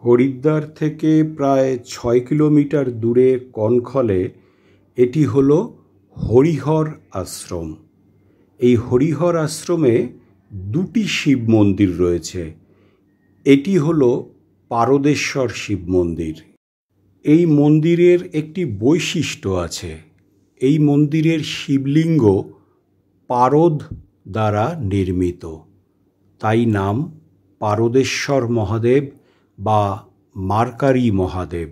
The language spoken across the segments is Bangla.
হরিদ্বার থেকে প্রায় 6 কিলোমিটার দূরে কনখলে এটি হলো হরিহর আশ্রম। এই হরিহর আশ্রমে দুটি শিব মন্দির রয়েছে। এটি হলো পারদেশ্বর শিব মন্দির। এই মন্দিরের একটি বৈশিষ্ট্য আছে। এই মন্দিরের শিবলিঙ্গ পারদ দ্বারা নির্মিত, তাই নাম পারদেশ্বর মহাদেব বা মার্কারি মহাদেব।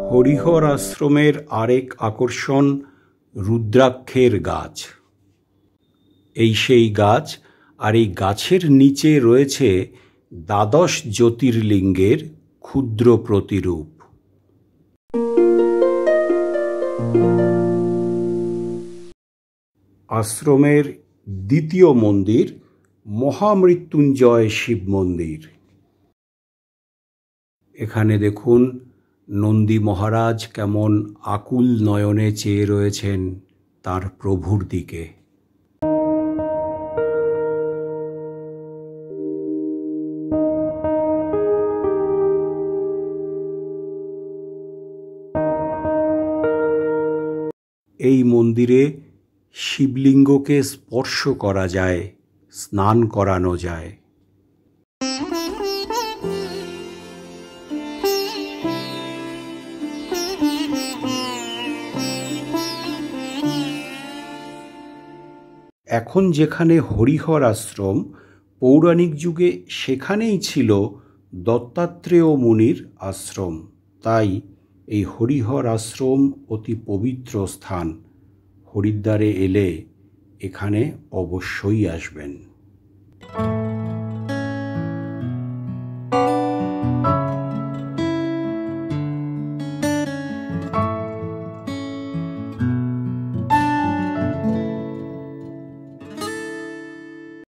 হরিহর আশ্রমের আরেক আকর্ষণ রুদ্রাক্ষের গাছ। এই সেই গাছ, আর এই গাছের নিচে রয়েছে দ্বাদশ জ্যোতির্লিঙ্গের ক্ষুদ্র প্রতিরূপ। আশ্রমের দ্বিতীয় মন্দির মহামৃত্যুঞ্জয় শিব মন্দির। এখানে দেখুন নন্দী মহারাজ কেমন আকুল নয়নে চেয়ে রয়েছেন তার প্রভুর দিকে। এই মন্দিরে শিবলিঙ্গকে স্পর্শ করা যায়, স্নান করানো যায়। এখন যেখানে হরিহর আশ্রম, পৌরাণিক যুগে সেখানেই ছিল দত্তাত্রেয় মুনির আশ্রম। তাই এই হরিহর আশ্রম অতি পবিত্র স্থান। হরিদ্বারে এলে এখানে অবশ্যই আসবেন।